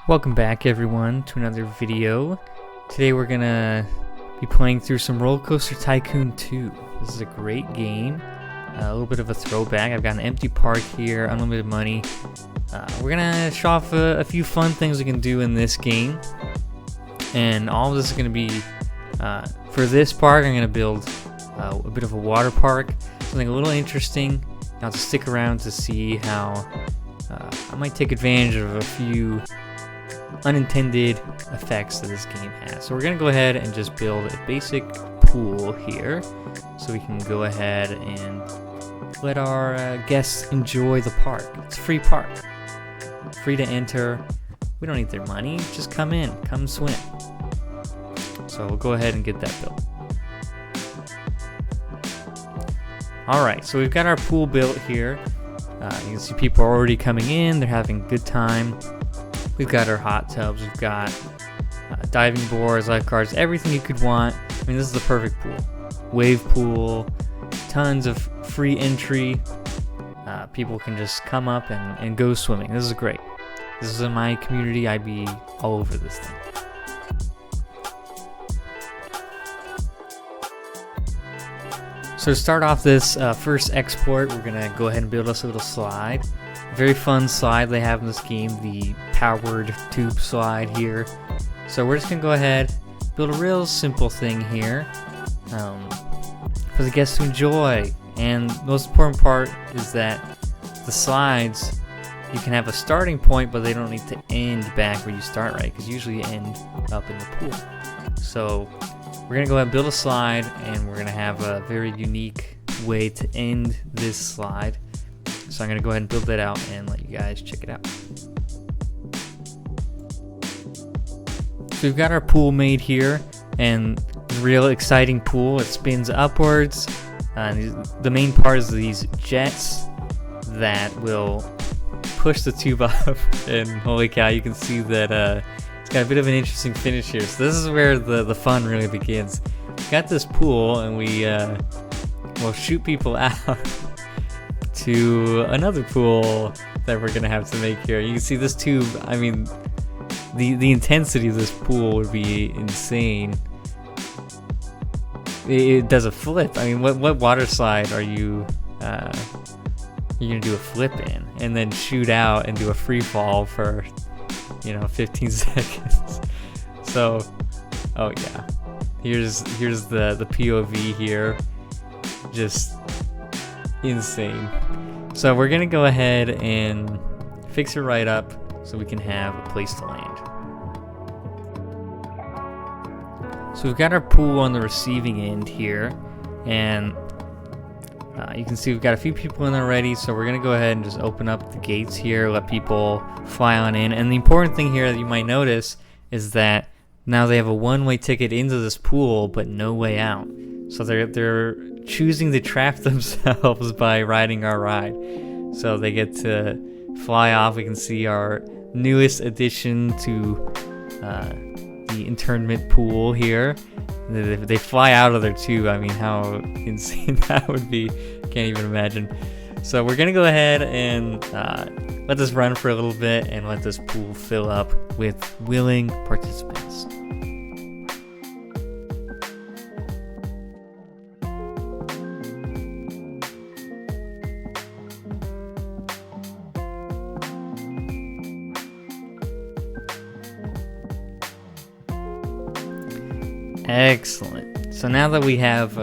Welcome back everyone to another video. Today we're gonna be playing through some Roller Coaster Tycoon 2. This is a great game, a little bit of a throwback. I've got an empty park here, unlimited money. We're gonna show off a few fun things we can do in this game. And all of this is gonna be, for this park I'm gonna build a bit of a water park, something a little interesting. You'll have to stick around to see how I might take advantage of a few unintended effects that this game has. So we're gonna go ahead and just build a basic pool here so we can go ahead and let our guests enjoy the park. It's a free park, free to enter. We don't need their money, just come in, come swim. So we'll go ahead and get that built. Alright, so we've got our pool built here. You can see people are already coming in, they're having a good time. We've got our hot tubs, we've got diving boards, lifeguards, everything you could want. I mean, this is the perfect pool. Wave pool, tons of free entry. People can just come up and go swimming. This is great. This is in my community, I'd be all over this thing. So to start off this first export, we're gonna go ahead and build us a little slide. Very fun slide they have in this game, the powered tube slide here. So we're just gonna go ahead, build a real simple thing here for the guests to enjoy. And the most important part is that the slides, you can have a starting point, but they don't need to end back where you start, right? Because usually you end up in the pool. So we're gonna go ahead and build a slide, and we're gonna have a very unique way to end this slide. So I'm gonna go ahead and build that out and let you guys check it out. So we've got our pool made here, and a real exciting pool. It spins upwards. The main part is these jets that will push the tube up, and holy cow, you can see that it's got a bit of an interesting finish here. So this is where the fun really begins. We've got this pool, and we'll shoot people out to another pool that we're gonna have to make here. You can see this tube, I mean, the intensity of this pool would be insane. It does a flip. I mean, what water slide are you you're gonna do a flip in and then shoot out and do a free fall for 15 seconds? So oh yeah, here's the POV here, just insane. So we're gonna go ahead and fix it right up so we can have a place to land. So we've got our pool on the receiving end here, and you can see we've got a few people in there already, so we're gonna go ahead and just open up the gates here, let people fly on in. And the important thing here that you might notice is that now they have a one-way ticket into this pool but no way out. So they're choosing to trap themselves by riding our ride. So they get to fly off. We can see our newest addition to the internment pool here. They fly out of there too. I mean, how insane that would be. Can't even imagine. So we're gonna go ahead and let this run for a little bit and let this pool fill up with willing participants. Excellent. So now that we have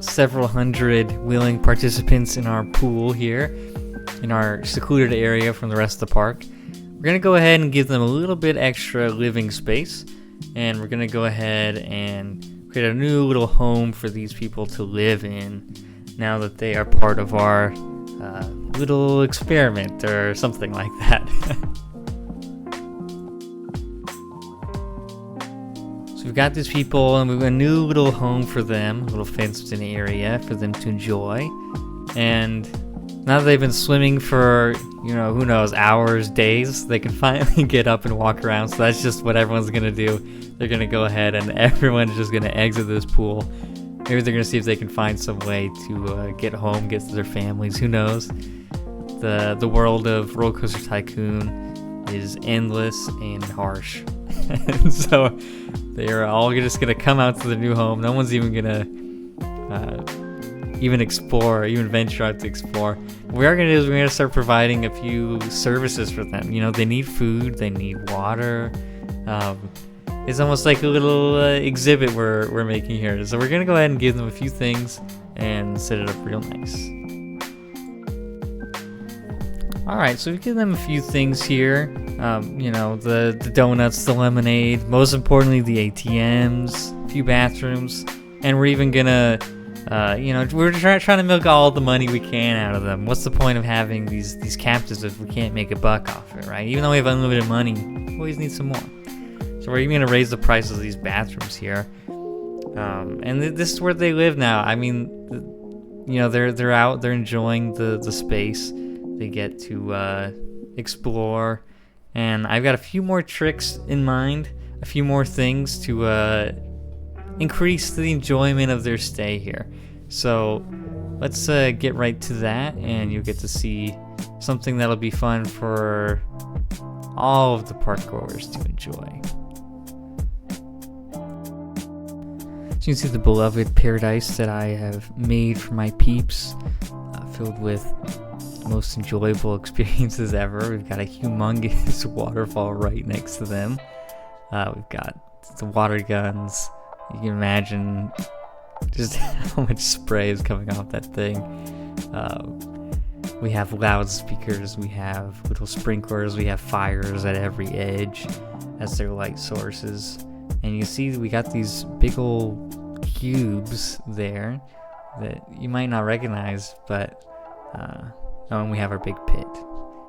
several hundred willing participants in our pool here, in our secluded area from the rest of the park, we're going to go ahead and give them a little bit extra living space, and we're going to go ahead and create a new little home for these people to live in now that they are part of our little experiment or something like that. So we've got these people, and we've got a new little home for them, a little fenced-in area for them to enjoy. And now that they've been swimming for, who knows, hours, days, they can finally get up and walk around. So that's just what everyone's gonna do. They're gonna go ahead and everyone's just gonna exit this pool. Maybe they're gonna see if they can find some way to get home, get to their families. Who knows? The world of Roller Coaster Tycoon is endless and harsh. And so they are all just gonna come out to the new home. No one's even gonna even explore, even venture out to explore. What we are gonna do is we're gonna start providing a few services for them. You know, they need food, they need water. It's almost like a little exhibit we're making here. So we're gonna go ahead and give them a few things and set it up real nice. Alright, so we give them a few things here. You know, the donuts, the lemonade, most importantly the ATMs, a few bathrooms, and we're even gonna, you know, we're trying to milk all the money we can out of them. What's the point of having these captives if we can't make a buck off it, right? Even though we have unlimited money, we always need some more. So we're even gonna raise the prices of these bathrooms here. And this is where they live now. I mean, you know, they're out, they're enjoying the space. They get to explore, and I've got a few more tricks in mind, a few more things to increase the enjoyment of their stay here. So let's get right to that, and you'll get to see something that'll be fun for all of the park goers to enjoy. So you can see the beloved paradise that I have made for my peeps, filled with most enjoyable experiences ever. We've got a humongous waterfall right next to them. We've got the water guns. You can imagine just how much spray is coming off that thing. We have loudspeakers, we have little sprinklers, we have fires at every edge as their light sources. And you see we got these big old cubes there that you might not recognize, but and we have our big pit.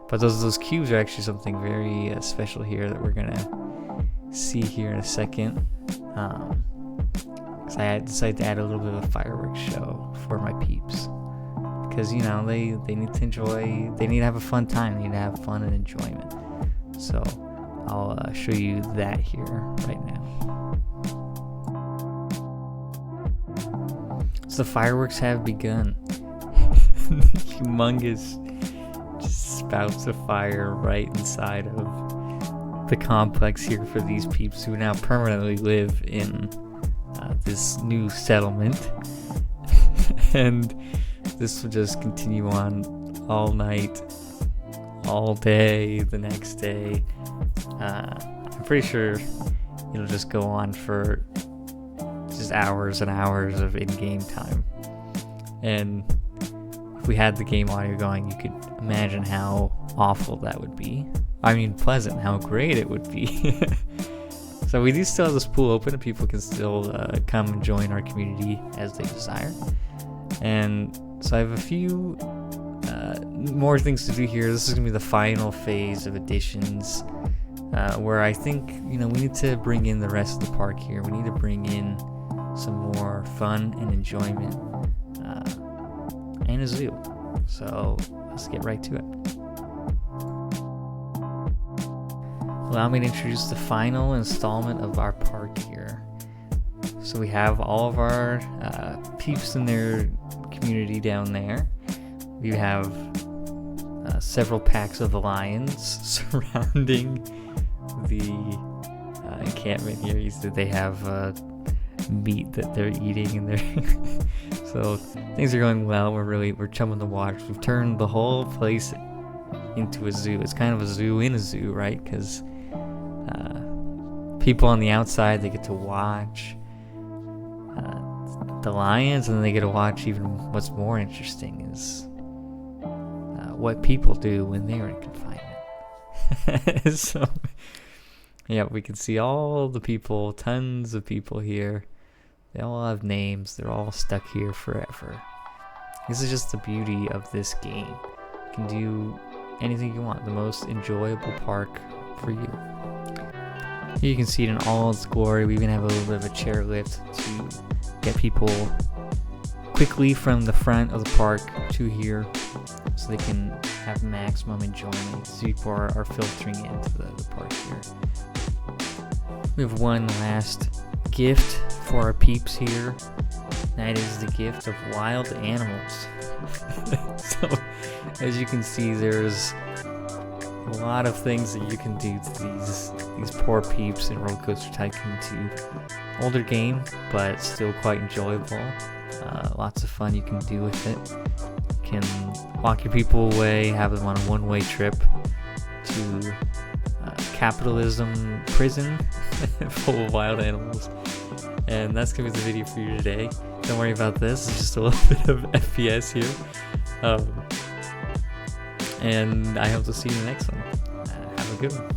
But those cubes are actually something very special here that we're gonna see here in a second. Because I decided to add a little bit of a fireworks show for my peeps. Because, you know, they need to enjoy, they need to have a fun time, they need to have fun and enjoyment. So I'll show you that here right now. So the fireworks have begun. Humongous just spouts of fire right inside of the complex here for these peeps who now permanently live in this new settlement. And this will just continue on all night, all day, the next day. I'm pretty sure it'll just go on for just hours and hours of in-game time. And if we had the game audio going, you could imagine how awful that would be. I mean, pleasant, how great it would be. So we do still have this pool open, and people can still come and join our community as they desire. And so I have a few more things to do here. This is going to be the final phase of additions, where I think, you know, we need to bring in the rest of the park here. We need to bring in some more fun and enjoyment, and a zoo. So let's get right to it. Allow me to introduce the final installment of our park here. So we have all of our peeps in their community down there. We have several packs of lions surrounding the encampment here. They have meat that they're eating, and they're so things are going well. We're chumming the waters. We've turned the whole place into a zoo. It's kind of a zoo in a zoo, right? Because people on the outside, they get to watch the lions, and then they get to watch even what's more interesting is what people do when they're in confinement. So yeah, we can see all the people, tons of people here. They all have names. They're all stuck here forever. This is just the beauty of this game. You can do anything you want. The most enjoyable park for you. Here you can see it in all its glory. We even have a little bit of a chairlift to get people quickly from the front of the park to here, so they can have maximum enjoyment. So people are filtering into the park here. We have one last gift for our peeps here. That is the gift of wild animals. So as you can see, there's a lot of things that you can do to these poor peeps in Roller Coaster Tycoon 2. Older game, but still quite enjoyable. Lots of fun you can do with it. You can walk your people away, have them on a one-way trip to capitalism prison full of wild animals. And that's gonna be the video for you today. Don't worry about this, it's just a little bit of FPS here. And I hope to see you in the next one. Have a good one.